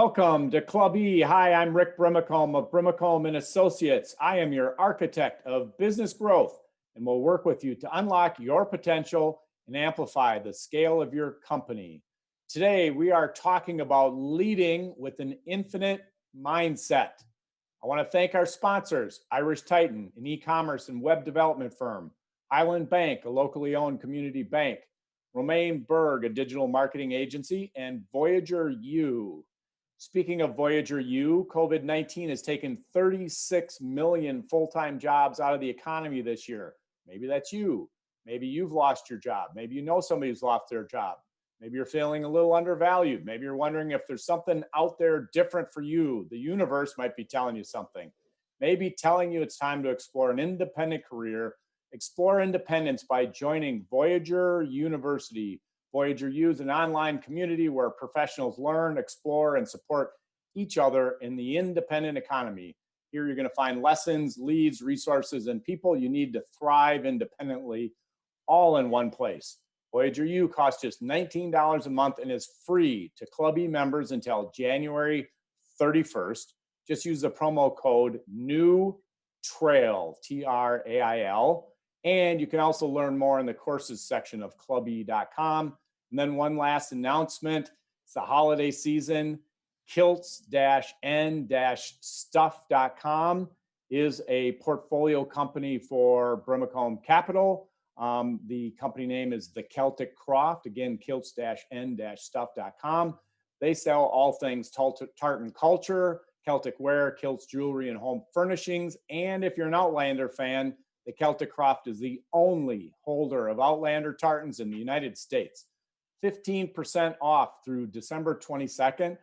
Welcome to Club E. Hi, I'm Rick Brimacombe of Brimacombe and Associates. I am your architect of business growth and will work with you to unlock your potential and amplify the scale of your company. Today, we are talking about leading with an infinite mindset. I want to thank our sponsors, Irish Titan, an e-commerce and web development firm, Island Bank, a locally owned community bank, Romaine Berg, a digital marketing agency, and Voyager U. Speaking of Voyager U, COVID-19 has taken 36 million full-time jobs out of the economy this year. Maybe that's you. Maybe you've lost your job. Maybe you know somebody who's lost their job. Maybe you're feeling a little undervalued. Maybe you're wondering if there's something out there different for you. The universe might be telling you something. Maybe telling you it's time to explore an independent career. Explore independence by joining Voyager University. Voyager U is an online community where professionals learn, explore, and support each other in the independent economy. Here you're going to find lessons, leads, resources, and people you need to thrive independently, all in one place. Voyager U costs just $19 a month and is free to Club E members until January 31st. Just use the promo code NEWTRAIL, T-R-A-I-L. And you can also learn more in the courses section of clube.com. And then one last announcement. It's the holiday season. Kilts-n-stuff.com is a portfolio company for Brimacombe Capital. The company name is The Celtic Croft. Again, kilts-n-stuff.com. They sell all things tartan culture, Celtic wear, kilts, jewelry, and home furnishings. And if you're an Outlander fan, the Celtic Croft is the only holder of Outlander tartans in the United States. 15% off through December 22nd.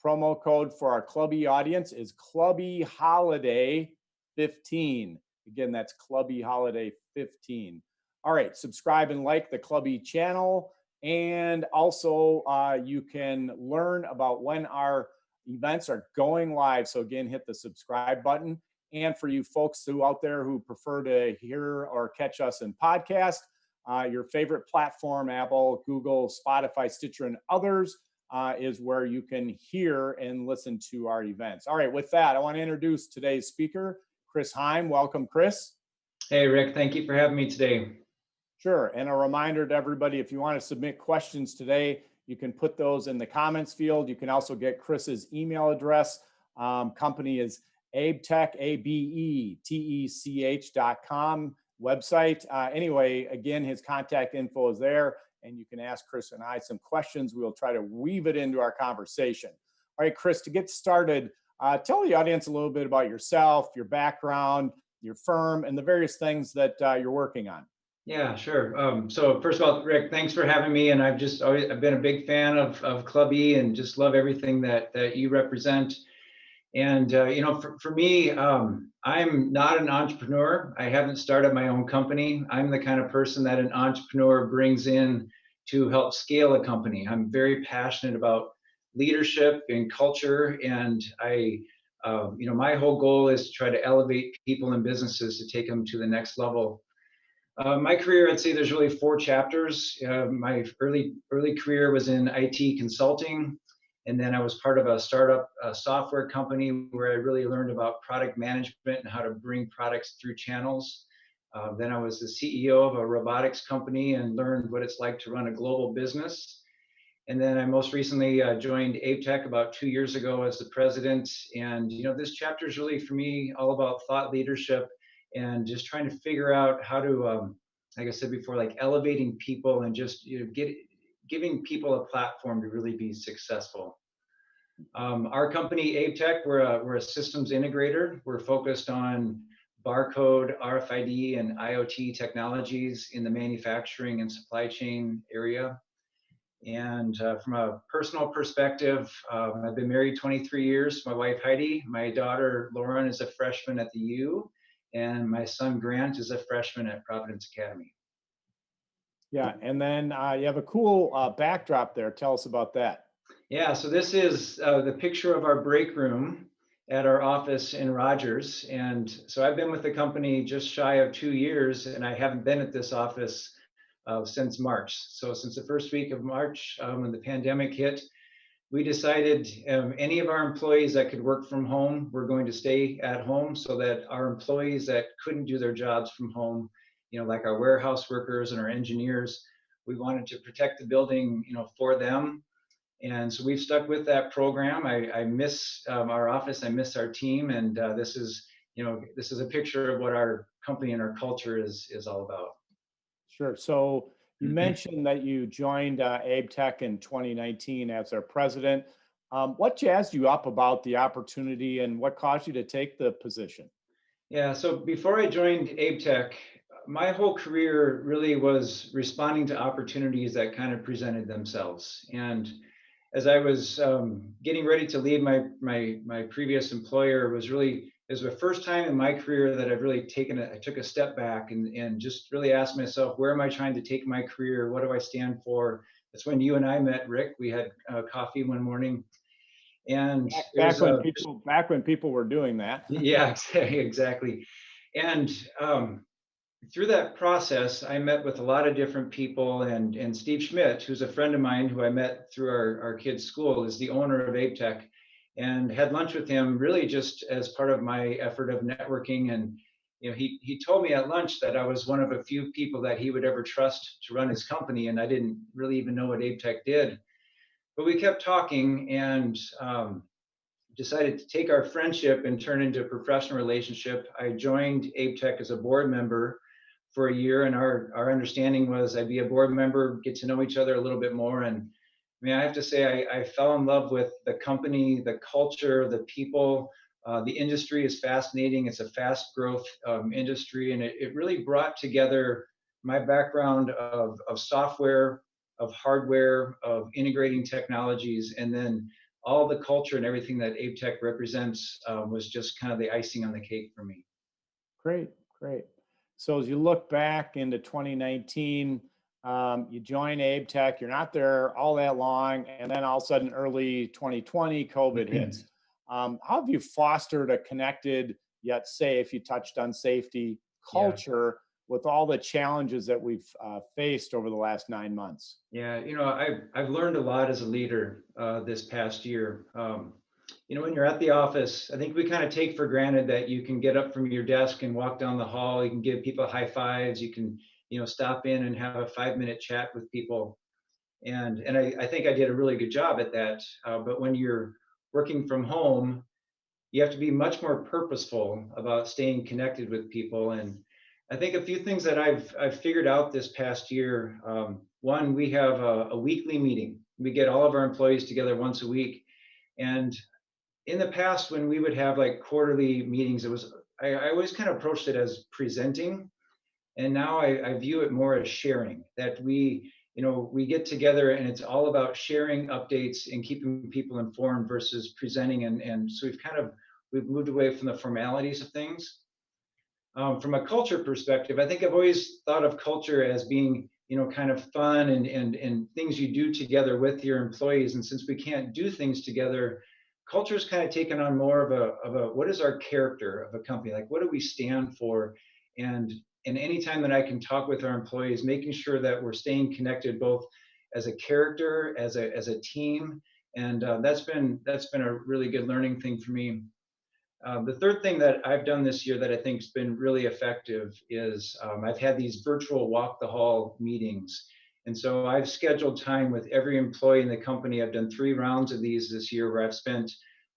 Promo code for our Club E audience is Club E Holiday 15. Again, that's Club E Holiday 15. All right, subscribe and like the Club E channel. And also, you can learn about when our events are going live. So again, hit the subscribe button. And for you folks who out there who prefer to hear or catch us in podcast, your favorite platform, Apple, Google, Spotify, Stitcher, and others, is where you can hear and listen to our events. All right, with that, I want to introduce today's speaker, Chris Heim. Welcome, Chris. Hey, Rick. Thank you for having me today. Sure. And a reminder to everybody, if you want to submit questions today, you can put those in the comments field. You can also get Chris's email address. Company is AbeTech, ABETECH.com website. Anyway, again, his contact info is there, and you can ask Chris and I some questions. We'll try to weave it into our conversation. All right, Chris, to get started, tell the audience a little bit about yourself, your background, your firm, and the various things that you're working on. Yeah, sure. So first of all, Rick, thanks for having me. And I've been a big fan of Club E and just love everything that you represent. And, for me, I'm not an entrepreneur. I haven't started my own company. I'm the kind of person that an entrepreneur brings in to help scale a company. I'm very passionate about leadership and culture. And my whole goal is to try to elevate people and businesses to take them to the next level. My career, I'd say there's really 4 chapters. My early career was in IT consulting. And then I was part of a startup software company where I really learned about product management and how to bring products through channels. Then I was the CEO of a robotics company and learned what it's like to run a global business. And then I most recently joined AbeTech about 2 years ago as the president. And, this chapter is really, for me, all about thought leadership and just trying to figure out how to, like I said before, like elevating people and just giving people a platform to really be successful. Our company, AbeTech, we're a systems integrator. We're focused on barcode, RFID, and IoT technologies in the manufacturing and supply chain area. And from a personal perspective, I've been married 23 years. My wife, Heidi, my daughter, Lauren, is a freshman at the U, and my son, Grant, is a freshman at Providence Academy. Yeah, and then you have a cool backdrop there. Tell us about that. Yeah, so this is the picture of our break room at our office in Rogers. And so I've been with the company just shy of 2 years, and I haven't been at this office since March. So since the first week of March, when the pandemic hit, we decided any of our employees that could work from home, we're going to stay at home, so that our employees that couldn't do their jobs from home, like our warehouse workers and our engineers, we wanted to protect the building, for them. And so we've stuck with that program. I miss our office. I miss our team. And this is a picture of what our company and our culture is all about. Sure. So you mentioned that you joined AbeTech in 2019 as their president. What jazzed you up about the opportunity and what caused you to take the position? Yeah. So before I joined AbeTech, my whole career really was responding to opportunities that kind of presented themselves. And as I was getting ready to leave my previous employer, it was the first time in my career that I've really I took a step back and just really asked myself, where am I trying to take my career? What do I stand for? That's when you and I met, Rick. We had coffee one morning, and back when people were doing that. Yeah, exactly. And through that process, I met with a lot of different people, and Steve Schmidt, who's a friend of mine who I met through our kids' school, is the owner of AbeTech, and had lunch with him really just as part of my effort of networking. And he told me at lunch that I was one of a few people that he would ever trust to run his company, and I didn't really even know what AbeTech did. But we kept talking and decided to take our friendship and turn into a professional relationship. I joined AbeTech as a board member for a year, and our understanding was I'd be a board member, get to know each other a little bit more. And I mean, I have to say, I fell in love with the company, the culture, the people. The industry is fascinating. It's a fast growth industry, and it really brought together my background of software, of hardware, of integrating technologies, and then all the culture and everything that AbeTech represents was just kind of the icing on the cake for me. Great. So as you look back into 2019, you join AbeTech, you're not there all that long, and then all of a sudden early 2020, COVID hits. How have you fostered a connected yet safe, you touched on safety, culture with all the challenges that we've faced over the last 9 months? Yeah, I've learned a lot as a leader this past year. When you're at the office, I think we kind of take for granted that you can get up from your desk and walk down the hall. You can give people high fives. You can, stop in and have a 5-minute chat with people. And I think I did a really good job at that. But when you're working from home, you have to be much more purposeful about staying connected with people. And I think a few things that I've figured out this past year. One, we have a weekly meeting. We get all of our employees together once a week. And in the past, when we would have like quarterly meetings, I always kind of approached it as presenting. And now I view it more as sharing, that we get together and it's all about sharing updates and keeping people informed versus presenting. And so we've moved away from the formalities of things. From a culture perspective, I think I've always thought of culture as being, kind of fun and things you do together with your employees. And since we can't do things together, culture is kind of taken on more of a what is our character of a company? Like, what do we stand for? And anytime that I can talk with our employees, making sure that we're staying connected both as a character, as a team. And that's been a really good learning thing for me. The third thing that I've done this year that I think has been really effective is I've had these virtual walk the hall meetings. And so I've scheduled time with every employee in the company. I've done 3 rounds of these this year where I've spent,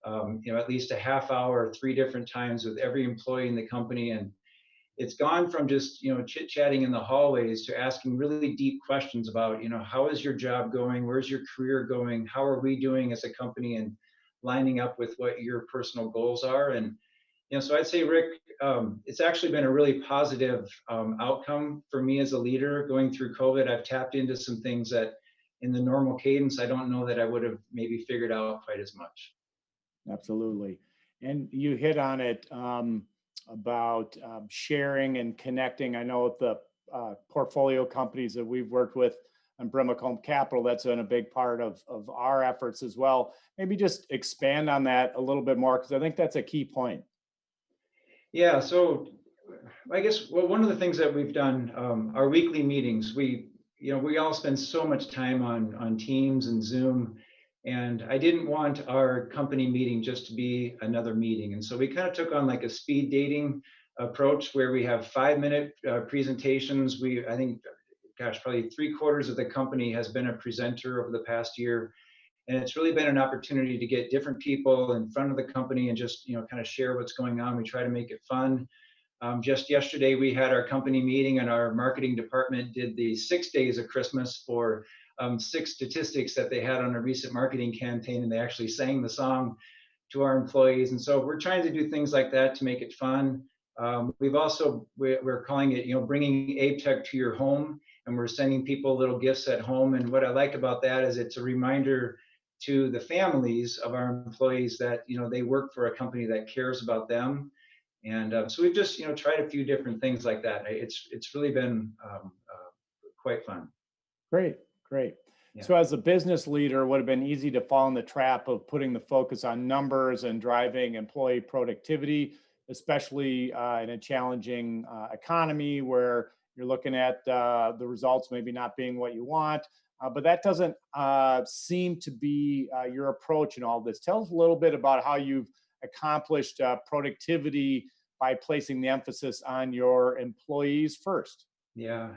at least a half hour, 3 different times with every employee in the company. And it's gone from just, chit-chatting in the hallways to asking really deep questions about, how is your job going? Where's your career going? How are we doing as a company? And lining up with what your personal goals are. And, so I'd say, Rick, it's actually been a really positive outcome for me as a leader going through COVID. I've tapped into some things that in the normal cadence, I don't know that I would have maybe figured out quite as much. Absolutely. And you hit on it about sharing and connecting. I know the portfolio companies that we've worked with and Brimacombe Capital, that's been a big part of our efforts as well. Maybe just expand on that a little bit more, because I think that's a key point. Yeah, so I guess one of the things that we've done, our weekly meetings, we all spend so much time on Teams and Zoom, And I didn't want our company meeting just to be another meeting. And so we kind of took on like a speed dating approach where we have 5-minute presentations. I think, gosh, probably 3/4 of the company has been a presenter over the past year. And it's really been an opportunity to get different people in front of the company and just, kind of share what's going on. We try to make it fun. Just yesterday, we had our company meeting, and our marketing department did the 6 days of Christmas for 6 statistics that they had on a recent marketing campaign, and they actually sang the song to our employees. And so we're trying to do things like that to make it fun. We're calling it, bringing AbeTech to your home, and we're sending people little gifts at home. And what I like about that is it's a reminder to the families of our employees that they work for a company that cares about them. And so we've just tried a few different things like that. It's really been quite fun. Great, great. Yeah. So as a business leader, it would have been easy to fall in the trap of putting the focus on numbers and driving employee productivity, especially in a challenging economy where you're looking at the results maybe not being what you want. But that doesn't seem to be your approach in all this. Tell us a little bit about how you've accomplished productivity by placing the emphasis on your employees first. Yeah.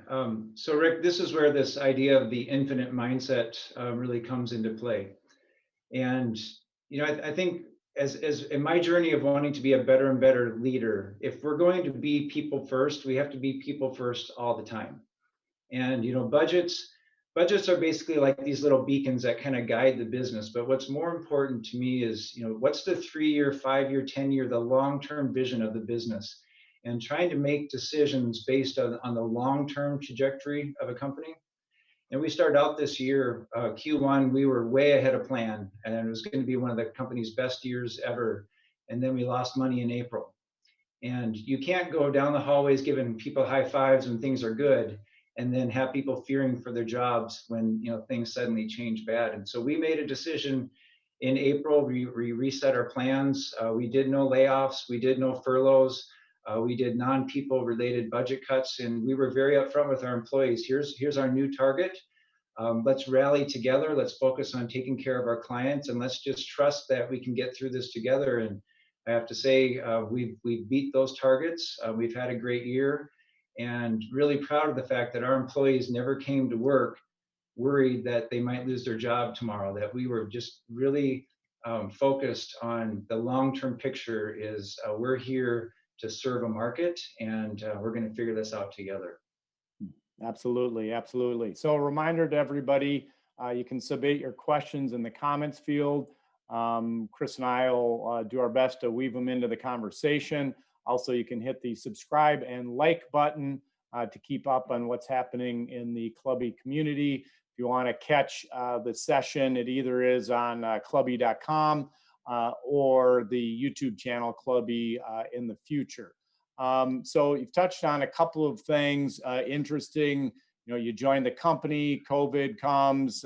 So Rick, this is where this idea of the infinite mindset really comes into play. And I think as in my journey of wanting to be a better and better leader, if we're going to be people first, we have to be people first all the time. And budgets are basically like these little beacons that kind of guide the business. But what's more important to me is, what's the 3-year, 5-year, 10-year, the long-term vision of the business, and trying to make decisions based on the long-term trajectory of a company. And we started out this year, Q1, we were way ahead of plan, and it was going to be one of the company's best years ever. And then we lost money in April. And you can't go down the hallways giving people high fives when things are good, and then have people fearing for their jobs when things suddenly change bad. And so we made a decision in April. We reset our plans. We did no layoffs. We did no furloughs. We did non-people related budget cuts, and we were very upfront with our employees. Here's our new target. Let's rally together. Let's focus on taking care of our clients, and let's just trust that we can get through this together. And I have to say, we've beat those targets. We've had a great year, and really proud of the fact that our employees never came to work worried that they might lose their job tomorrow, that we were just really focused on the long-term picture is we're here to serve a market, and we're going to figure this out together. Absolutely, absolutely. So a reminder to everybody, you can submit your questions in the comments field. Chris and I will do our best to weave them into the conversation. Also, you can hit the subscribe and like button to keep up on what's happening in the Clubby community. If you want to catch the session, it either is on clubby.com or the YouTube channel Clubby in the future. So you've touched on a couple of things interesting. You join the company, COVID comes,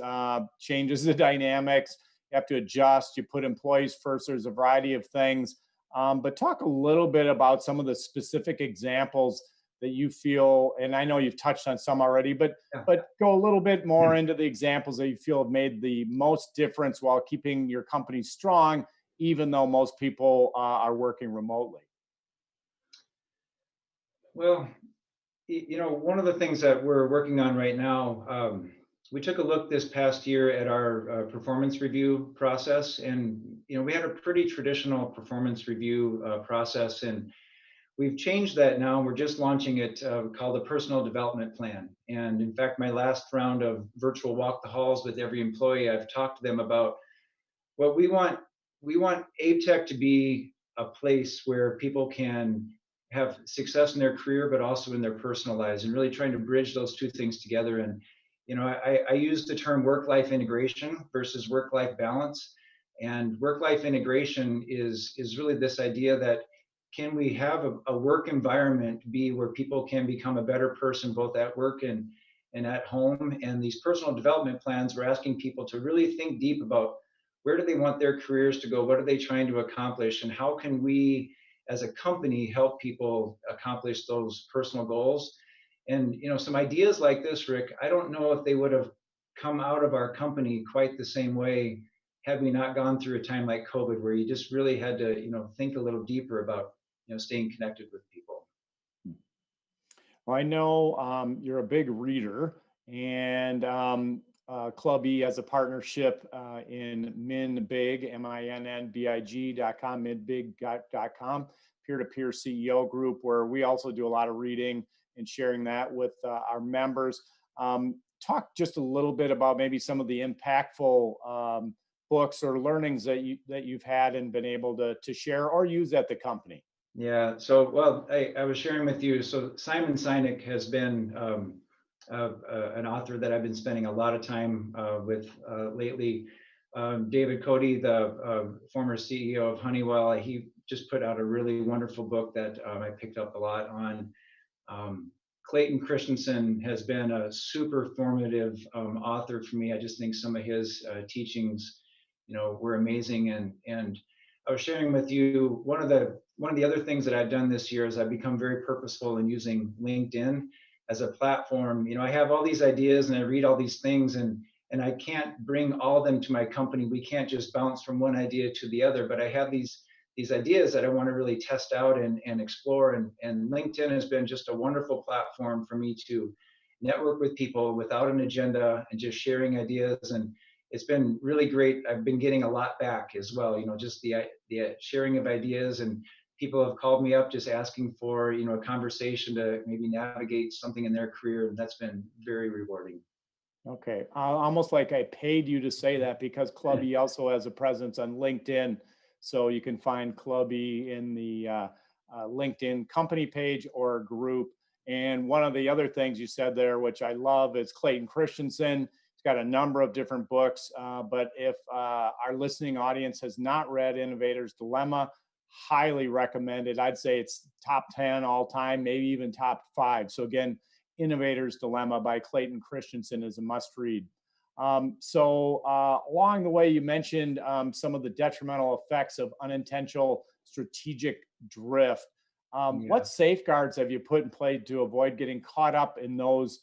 changes the dynamics. You have to adjust. You put employees first. There's a variety of things. But talk a little bit about some of the specific examples that you feel, and I know you've touched on some already, but go a little bit more into the examples that you feel have made the most difference while keeping your company strong, even though most people are working remotely. Well, one of the things that we're working on right now, we took a look this past year at our performance review process, and we had a pretty traditional performance review process, and we've changed that now. We're just launching it called the Personal Development Plan. And in fact, my last round of virtual walk the halls with every employee, I've talked to them about what we want. We want AbeTech to be a place where people can have success in their career, but also in their personal lives, and really trying to bridge those two things together. And I use the term work-life integration versus work-life balance. And work-life integration is really this idea that can we have a work environment be where people can become a better person both at work and at home. And these personal development plans, we're asking people to really think deep about where do they want their careers to go, what are they trying to accomplish, and how can we as a company help people accomplish those personal goals. And some ideas like this, Rick, I don't know if they would have come out of our company quite the same way had we not gone through a time like COVID, where you just really had to, think a little deeper about, staying connected with people. Well, I know you're a big reader, and Club E has a partnership in MinBig, MINNBIG.com, MinBig.com, peer-to-peer CEO group, where we also do a lot of reading and sharing that with our members. Talk just a little bit about maybe some of the impactful books or learnings that you've had and been able to share or use at the company. Yeah. So, well, I was sharing with you. So Simon Sinek has been an author that I've been spending a lot of time with lately. David Coady, the former CEO of Honeywell, he just put out a really wonderful book that I picked up a lot on. Clayton Christensen has been a super formative author for me. I just think some of his teachings, were amazing. And I was sharing with you one of the other things that I've done this year is I've become very purposeful in using LinkedIn as a platform. I have all these ideas and I read all these things, and I can't bring all of them to my company. We can't just bounce from one idea to the other, but I have these ideas that I want to really test out and explore. And LinkedIn has been just a wonderful platform for me to network with people without an agenda and just sharing ideas. And it's been really great. I've been getting a lot back as well, just the sharing of ideas, and people have called me up just asking for, a conversation to maybe navigate something in their career. And that's been very rewarding. Okay. Almost like I paid you to say that, because Club E also has a presence on LinkedIn. So you can find Club E in the LinkedIn company page or group. And one of the other things you said there, which I love, is Clayton Christensen. He's got a number of different books. But if our listening audience has not read Innovator's Dilemma, highly recommended. I'd say it's top 10 all time, maybe even top 5. So again, Innovator's Dilemma by Clayton Christensen is a must read. So along the way, you mentioned some of the detrimental effects of unintentional strategic drift. What safeguards have you put in place to avoid getting caught up in those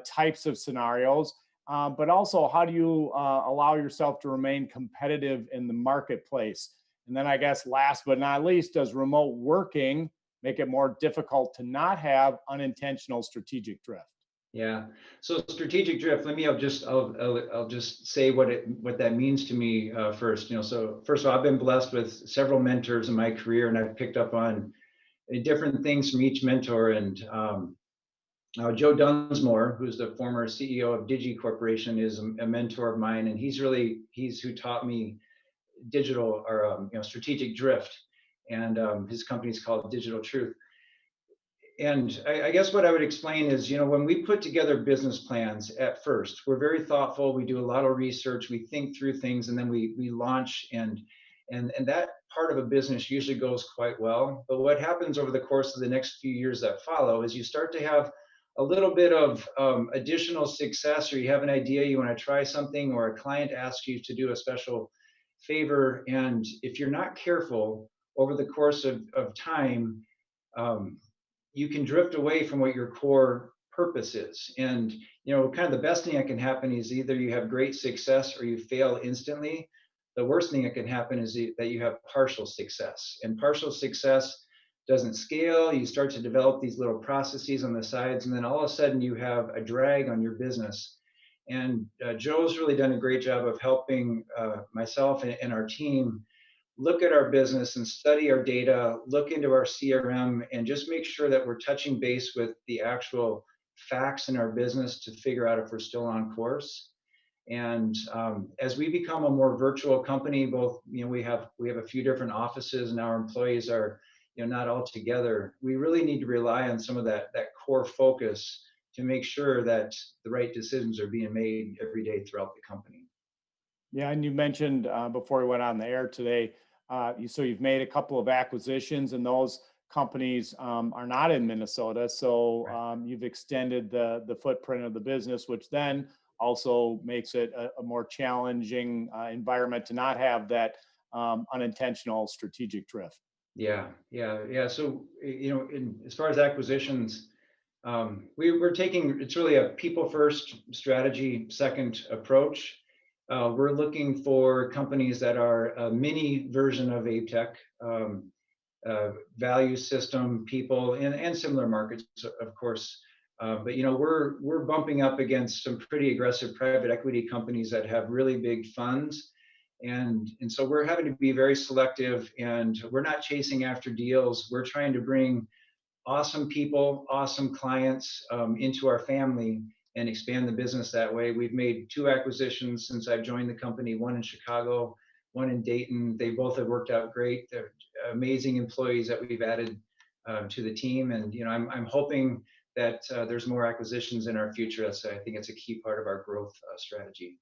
types of scenarios? But also, how do you allow yourself to remain competitive in the marketplace? And then I guess last but not least, does remote working make it more difficult to not have unintentional strategic drift? Yeah. So strategic drift. I'll just say what that means to me first. So first of all, I've been blessed with several mentors in my career, and I've picked up on different things from each mentor. And Joe Dunsmore, who's the former CEO of Digi Corporation, is a mentor of mine, and he's who taught me digital or strategic drift, and his company's called Digital Truth. And I guess what I would explain is, when we put together business plans at first, we're very thoughtful. We do a lot of research. We think through things, and then we launch, and that part of a business usually goes quite well. But what happens over the course of the next few years that follow is you start to have a little bit of additional success, or you have an idea, you want to try something, or a client asks you to do a special favor. And if you're not careful over the course of time, you can drift away from what your core purpose is. And, kind of the best thing that can happen is either you have great success or you fail instantly. The worst thing that can happen is that you have partial success, and partial success doesn't scale. You start to develop these little processes on the sides, and then all of a sudden you have a drag on your business. And Joe's really done a great job of helping myself and our team look at our business and study our data, look into our CRM, and just make sure that we're touching base with the actual facts in our business to figure out if we're still on course. And as we become a more virtual company, both, we have a few different offices, and our employees are, not all together. We really need to rely on some of that core focus to make sure that the right decisions are being made every day throughout the company. Yeah, and you mentioned before we went on the air today, so you've made a couple of acquisitions, and those companies are not in Minnesota. So you've extended the footprint of the business, which then also makes it a more challenging environment to not have that unintentional strategic drift. Yeah. So, as far as acquisitions, we're taking, it's really a people first strategy, second approach. We're looking for companies that are a mini version of AbeTech, value system, people, and similar markets, of course. But we're bumping up against some pretty aggressive private equity companies that have really big funds, and so we're having to be very selective, and we're not chasing after deals. We're trying to bring awesome people, awesome clients into our family and expand the business that way. We've made 2 acquisitions since I've joined the company, one in Chicago, one in Dayton. They both have worked out great. They're amazing employees that we've added to the team. And I'm hoping that there's more acquisitions in our future. I think it's a key part of our growth strategy.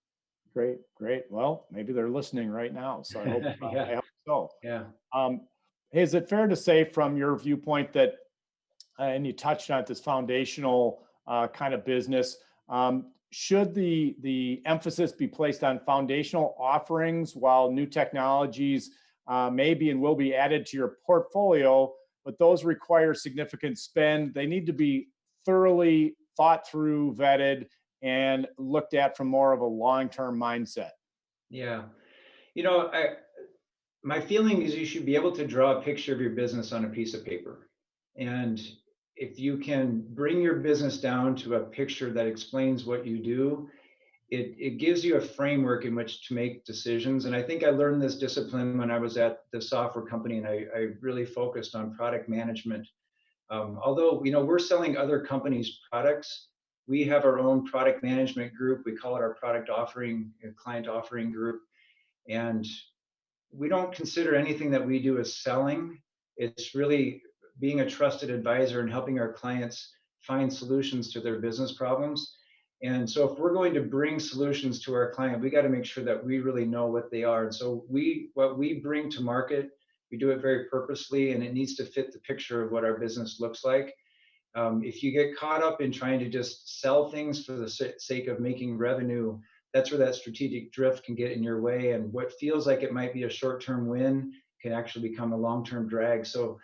Great, great. Well, maybe they're listening right now, so I hope, Yeah, I hope so. yeah. Hey, is it fair to say from your viewpoint that, and you touched on it, this foundational kind of business, should the emphasis be placed on foundational offerings while new technologies may be and will be added to your portfolio, but those require significant spend? They need to be thoroughly thought through, vetted, and looked at from more of a long-term mindset. Yeah. My feeling is you should be able to draw a picture of your business on a piece of paper. And if you can bring your business down to a picture that explains what you do, it gives you a framework in which to make decisions. And I think I learned this discipline when I was at the software company, and I really focused on product management. Although, we're selling other companies' products, we have our own product management group. We call it our product offering, client offering group. And we don't consider anything that we do as selling. It's really being a trusted advisor and helping our clients find solutions to their business problems. And so if we're going to bring solutions to our client, we got to make sure that we really know what they are. And so what we bring to market, we do it very purposely, and it needs to fit the picture of what our business looks like. If you get caught up in trying to just sell things for the sake of making revenue, that's where that strategic drift can get in your way. And what feels like it might be a short-term win can actually become a long-term drag. So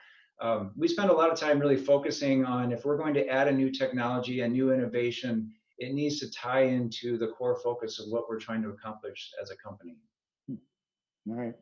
we spend a lot of time really focusing on, if we're going to add a new technology, a new innovation, it needs to tie into the core focus of what we're trying to accomplish as a company. All right.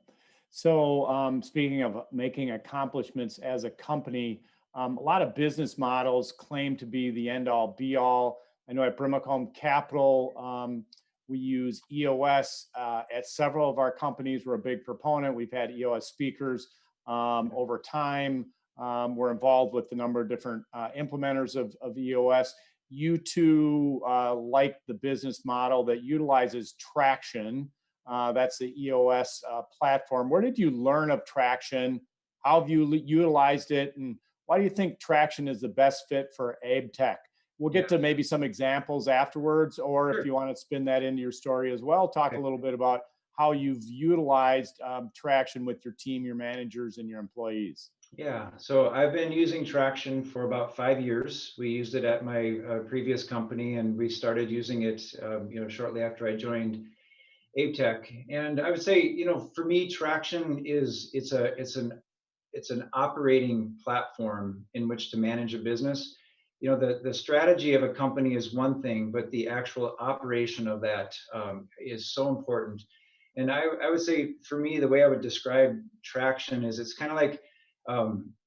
So speaking of making accomplishments as a company, a lot of business models claim to be the end all be all. I know at Brimacombe Capital, we use EOS at several of our companies. We're a big proponent. We've had EOS speakers over time. We're involved with a number of different implementers of EOS. You two like the business model that utilizes Traction. That's the EOS platform. Where did you learn of Traction? How have you utilized it? And why do you think Traction is the best fit for AbeTech? We'll get to maybe some examples afterwards, or if you want to spin that into your story as well, talk a little bit about how you've utilized Traction with your team, your managers, and your employees. Yeah, so I've been using Traction for about 5 years. We used it at my previous company, and we started using it, shortly after I joined AbeTech. And I would say, for me, Traction it's an operating platform in which to manage a business. The strategy of a company is one thing, but the actual operation of that is so important. And I would say, for me, the way I would describe Traction is it's kind of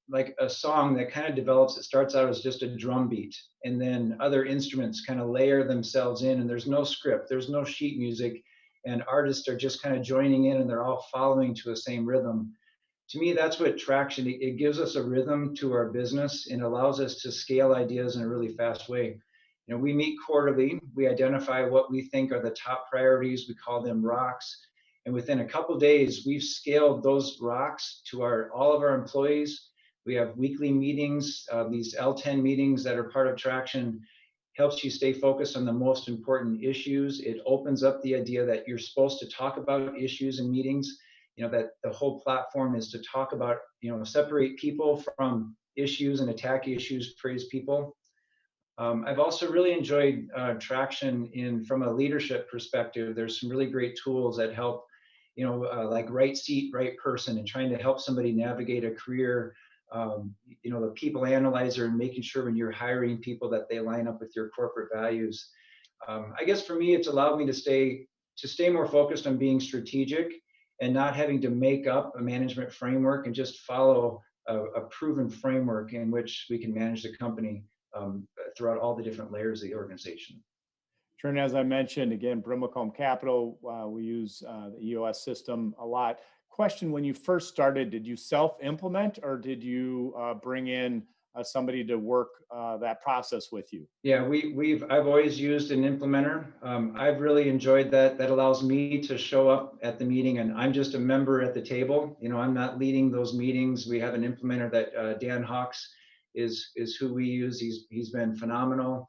like a song that kind of develops. It starts out as just a drum beat, and then other instruments kind of layer themselves in, and there's no script, there's no sheet music, and artists are just kind of joining in, and they're all following to the same rhythm. To me, that's what Traction, it gives us a rhythm to our business and allows us to scale ideas in a really fast way. We meet quarterly, we identify what we think are the top priorities, we call them rocks. And within a couple of days, we've scaled those rocks to all of our employees. We have weekly meetings, these L10 meetings that are part of Traction. Helps you stay focused on the most important issues. It opens up the idea that you're supposed to talk about issues in meetings. That the whole platform is to talk about, separate people from issues and attack issues, praise people. I've also really enjoyed Traction from a leadership perspective. There's some really great tools that help, like right seat, right person, and trying to help somebody navigate a career. The people analyzer, and making sure when you're hiring people that they line up with your corporate values. I guess for me, it's allowed me to stay to stay more focused on being strategic and not having to make up a management framework and just follow a proven framework in which we can manage the company throughout all the different layers of the organization. Sure. And as I mentioned, again, Brimacombe Capital, we use the EOS system a lot. Question, when you first started, did you self-implement or did you bring in somebody to work that process with you? Yeah, I've always used an implementer. I've really enjoyed that. That allows me to show up at the meeting and I'm just a member at the table. You know, I'm not leading those meetings. We have an implementer that Dan Hawks is who we use. He's been phenomenal.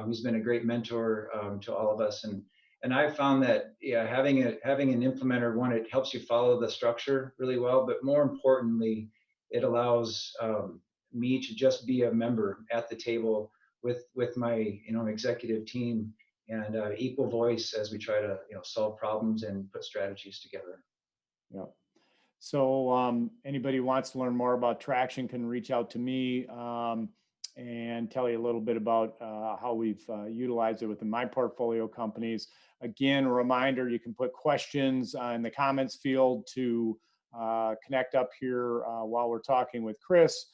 He's been a great mentor to all of us, and I found that having an implementer, one, it helps you follow the structure really well, but more importantly, it allows me to just be a member at the table with my executive team and equal voice as we try to solve problems and put strategies together. Yeah. So anybody who wants to learn more about Traction can reach out to me. And tell you a little bit about how we've utilized it within my portfolio companies. Again, a reminder, you can put questions in the comments field to connect up here while we're talking with Chris,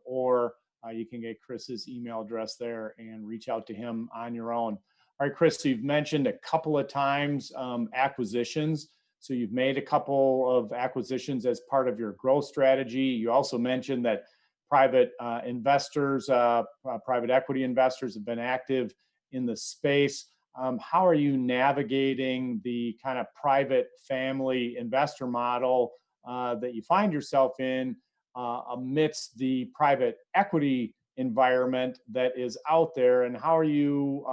or you can get Chris's email address there and reach out to him on your own. All right, Chris, so you've mentioned a couple of times acquisitions. So you've made a couple of acquisitions as part of your growth strategy. You also mentioned that private investors, private equity investors have been active in the space. How are you navigating the kind of private family investor model that you find yourself in amidst the private equity environment that is out there? And how are you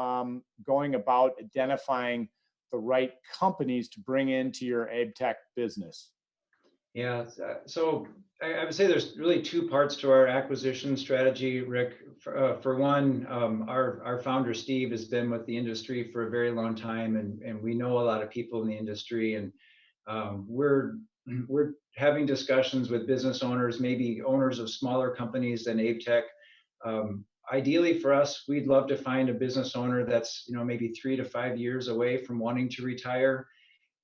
going about identifying the right companies to bring into your AbeTech business? Yeah, so I would say there's really two parts to our acquisition strategy, Rick. For one, our founder, Steve, has been with the industry for a very long time, and we know a lot of people in the industry, and we're having discussions with business owners, maybe owners of smaller companies than AbeTech. Ideally for us, we'd love to find a business owner that's maybe 3 to 5 years away from wanting to retire,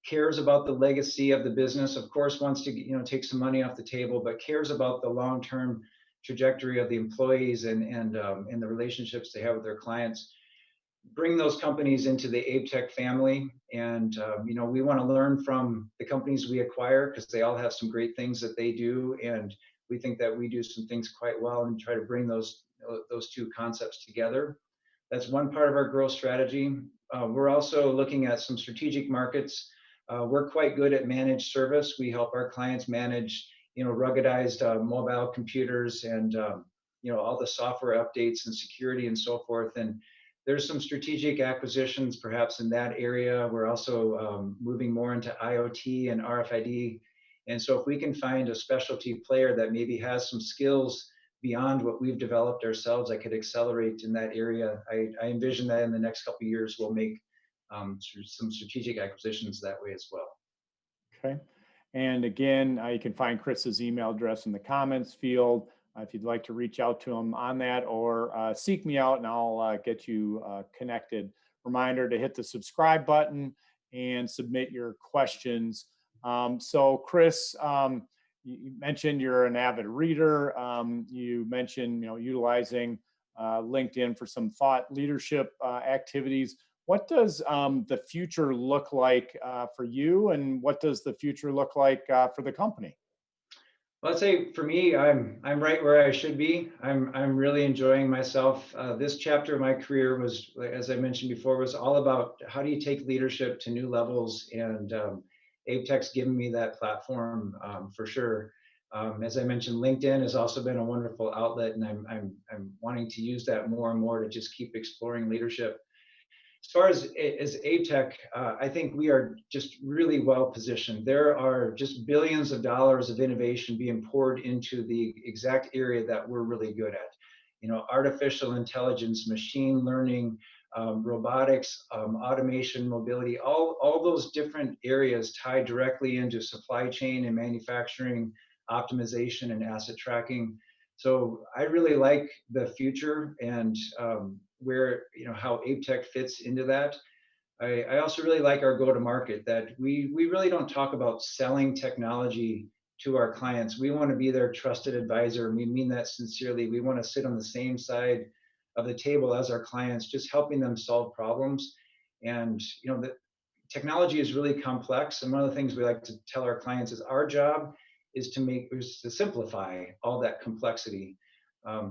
cares about the legacy of the business, of course wants to take some money off the table, but cares about the long-term trajectory of the employees and the relationships they have with their clients. Bring those companies into the AbeTech family, and we want to learn from the companies we acquire because they all have some great things that they do, and we think that we do some things quite well, and try to bring those two concepts together. That's one part of our growth strategy. We're also looking at some strategic markets. We're quite good at managed service. We help our clients manage, ruggedized mobile computers and, all the software updates and security and so forth. And there's some strategic acquisitions perhaps in that area. We're also moving more into IoT and RFID. And so if we can find a specialty player that maybe has some skills beyond what we've developed ourselves that could accelerate in that area, I envision that in the next couple of years we'll make some strategic acquisitions that way as well. Okay. And again, you can find Chris's email address in the comments field if you'd like to reach out to him on that, or seek me out and I'll get you connected. Reminder to hit the subscribe button and submit your questions. So Chris, you mentioned you're an avid reader. You mentioned utilizing LinkedIn for some thought leadership activities. What does the future look like for you, and what does the future look like for the company? Well, I'd say for me, I'm right where I should be. I'm really enjoying myself. This chapter of my career was, as I mentioned before, was all about how do you take leadership to new levels, and AbeTech's given me that platform for sure. As I mentioned, LinkedIn has also been a wonderful outlet, and I'm wanting to use that more and more to just keep exploring leadership. As far as AbeTech, I think we are just really well positioned. There are just billions of dollars of innovation being poured into the exact area that we're really good at. Artificial intelligence, machine learning, robotics, automation, mobility, all those different areas tie directly into supply chain and manufacturing optimization and asset tracking. So I really like the future and where how AbeTech fits into that. I also really like our go-to-market, that we really don't talk about selling technology to our clients. We want to be their trusted advisor, and we mean that sincerely. We want to sit on the same side of the table as our clients, just helping them solve problems. And the technology is really complex, and one of the things we like to tell our clients is our job is to simplify all that complexity.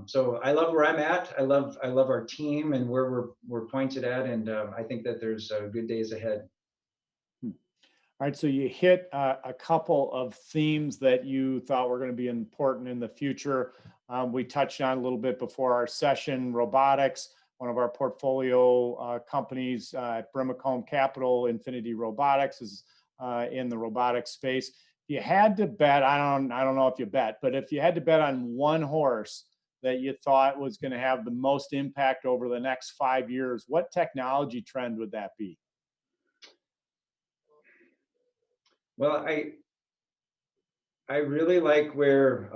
So I love where I'm at. I love our team and where we're pointed at, and I think that there's good days ahead. All right, so you hit a couple of themes that you thought were going to be important in the future. We touched on a little bit before our session, robotics. One of our portfolio companies at Brimacombe Capital, Infinity Robotics, is in the robotics space. If you had to bet, I don't know if you bet, but if you had to bet on one horse that you thought was going to have the most impact over the next 5 years, what technology trend would that be? Well, I really like where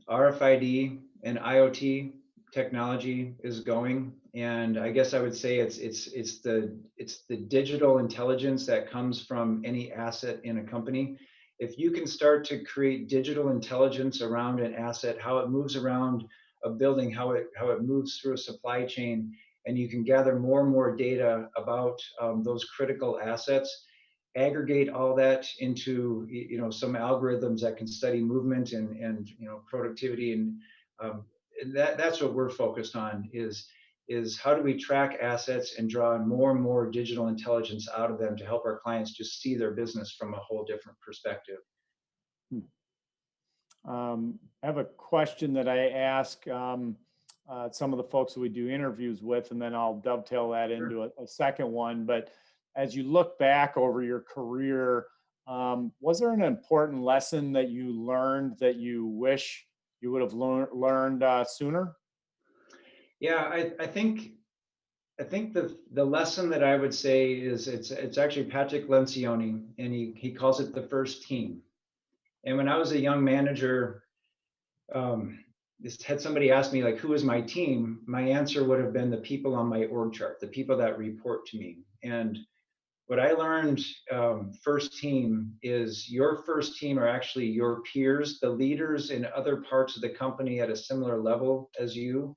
RFID and IoT technology is going, and I guess I would say it's the digital intelligence that comes from any asset in a company. If you can start to create digital intelligence around an asset, how it moves around a building, how it moves through a supply chain, and you can gather more and more data about those critical assets, aggregate all that into some algorithms that can study movement and productivity, and that's what we're focused on, is how do we track assets and draw more and more digital intelligence out of them to help our clients just see their business from a whole different perspective. I have a question that I ask some of the folks that we do interviews with, and then I'll dovetail that into a second one. But as you look back over your career, was there an important lesson that you learned that you wish you would have learned sooner? Yeah, I think the lesson that I would say is it's actually Patrick Lencioni, and he calls it the first team. And when I was a young manager, had somebody asked me, like, who is my team? My answer would have been the people on my org chart, the people that report to me. And what I learned, first team, is your first team are actually your peers, the leaders in other parts of the company at a similar level as you.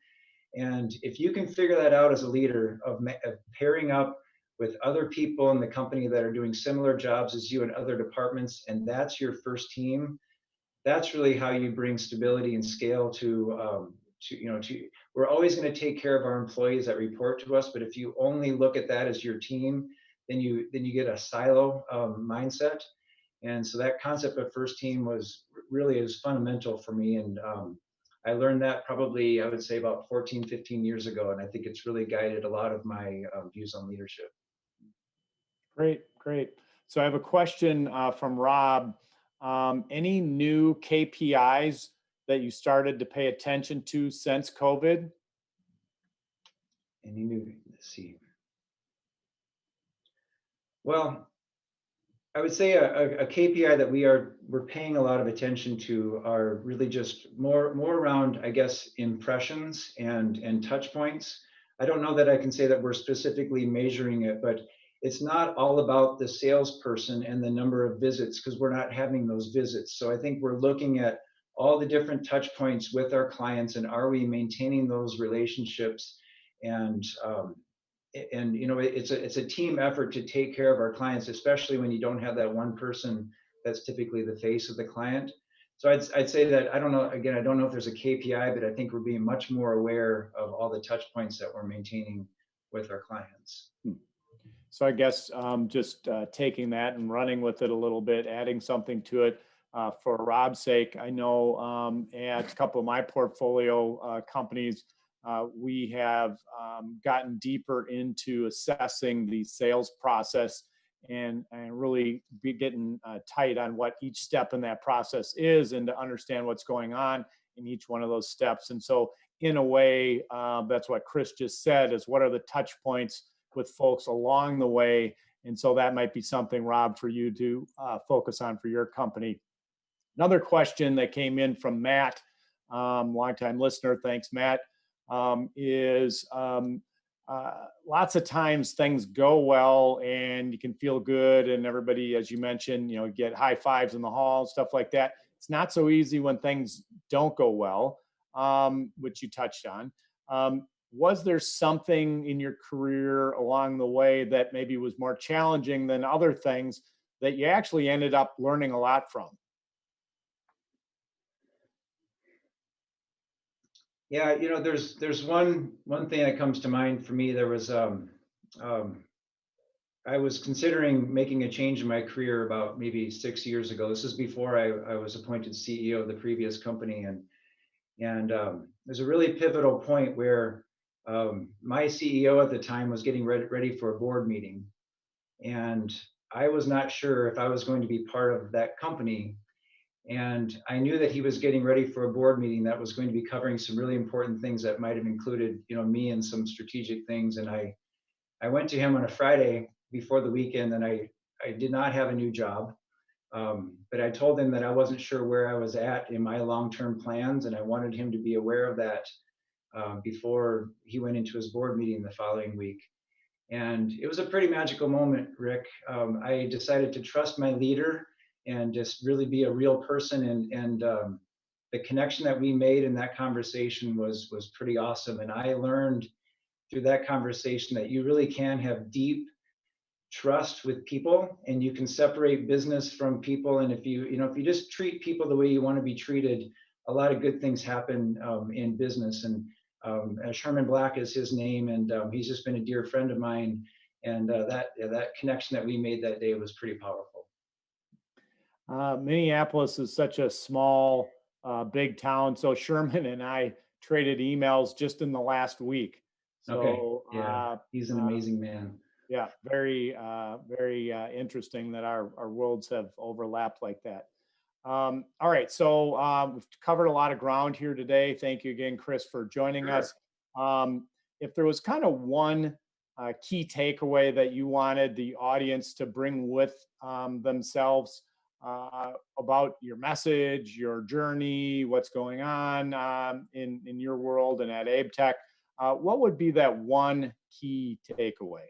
And if you can figure that out as a leader, of pairing up with other people in the company that are doing similar jobs as you in other departments, and that's your first team, that's really how you bring stability and scale to we're always going to take care of our employees that report to us, but if you only look at that as your team, then you get a silo mindset. And so that concept of first team is fundamental for me, and I learned that probably, I would say, about 14, 15 years ago, and I think it's really guided a lot of my views on leadership. Great. So I have a question from Rob. Any new KPIs that you started to pay attention to since COVID? Any new, let's see. Well, I would say a KPI that we're paying a lot of attention to are really just more around, I guess, impressions and touch points. I don't know that I can say that we're specifically measuring it, but it's not all about the salesperson and the number of visits, because we're not having those visits. So I think we're looking at all the different touch points with our clients, and are we maintaining those relationships? And it's a team effort to take care of our clients, especially when you don't have that one person that's typically the face of the client. So I'd say that, I don't know, again, I don't know if there's a KPI, but I think we're being much more aware of all the touch points that we're maintaining with our clients. So I guess just taking that and running with it a little bit, adding something to it for Rob's sake. I know at a couple of my portfolio companies, we have gotten deeper into assessing the sales process and really be getting tight on what each step in that process is, and to understand what's going on in each one of those steps. And so in a way, that's what Chris just said, is what are the touch points with folks along the way. And so that might be something, Rob, for you to focus on for your company. Another question that came in from Matt, longtime listener, thanks, Matt, is lots of times things go well and you can feel good, and everybody, as you mentioned, get high fives in the hall, stuff like that. It's not so easy when things don't go well, which you touched on. Was there something in your career along the way that maybe was more challenging than other things that you actually ended up learning a lot from? Yeah, there's one thing that comes to mind for me. There was I was considering making a change in my career about maybe 6 years ago. This is before I was appointed CEO of the previous company, and there's a really pivotal point where my CEO at the time was getting ready for a board meeting, and I was not sure if I was going to be part of that company. And I knew that he was getting ready for a board meeting that was going to be covering some really important things that might have included, me and some strategic things. And I went to him on a Friday before the weekend, and I did not have a new job. But I told him that I wasn't sure where I was at in my long-term plans, and I wanted him to be aware of that before he went into his board meeting the following week. And it was a pretty magical moment, Rick. I decided to trust my leader and just really be a real person. And the connection that we made in that conversation was pretty awesome. And I learned through that conversation that you really can have deep trust with people, and you can separate business from people. And if you just treat people the way you want to be treated, a lot of good things happen in business. And Sherman Black is his name, and he's just been a dear friend of mine. And that connection that we made that day was pretty powerful. Minneapolis is such a small, big town. So Sherman and I traded emails just in the last week. So, okay. Yeah, he's an amazing man. Yeah, very, very interesting that our worlds have overlapped like that. All right, so we've covered a lot of ground here today. Thank you again, Chris, for joining us. If there was kind of one key takeaway that you wanted the audience to bring with themselves about your message, your journey, what's going on in your world and at AbeTech, what would be that one key takeaway?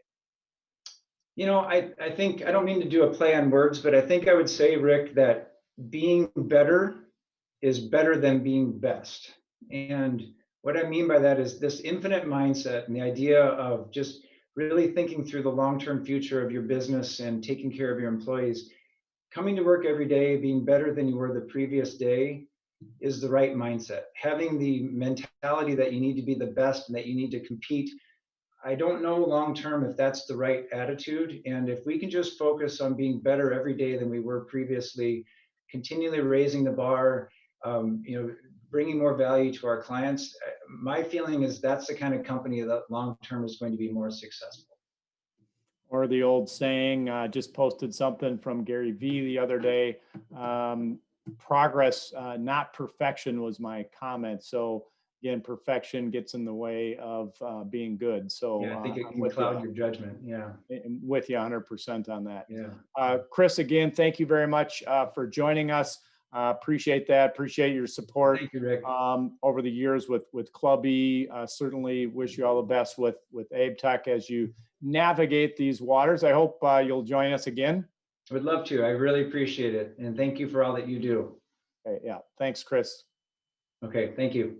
I think, I don't mean to do a play on words, but I think I would say, Rick, that being better is better than being best. And what I mean by that is this infinite mindset and the idea of just really thinking through the long-term future of your business and taking care of your employees. Coming to work every day, being better than you were the previous day is the right mindset. Having the mentality that you need to be the best and that you need to compete, I don't know long-term if that's the right attitude. And if we can just focus on being better every day than we were previously, continually raising the bar, bringing more value to our clients, my feeling is that's the kind of company that long-term is going to be more successful. Or the old saying, just posted something from Gary Vee the other day, progress, not perfection, was my comment. So again, perfection gets in the way of being good. So yeah, I think it can cloud your judgment. Yeah. I'm with you 100% on that. Yeah. Chris, again, thank you very much for joining us. Appreciate that. Appreciate your support. Thank you, Rick. Over the years with Club E. Certainly wish you all the best with AbeTech as you navigate these waters. I hope you'll join us again. I would love to. I really appreciate it. And thank you for all that you do. Okay, yeah. Thanks, Chris. Okay. Thank you.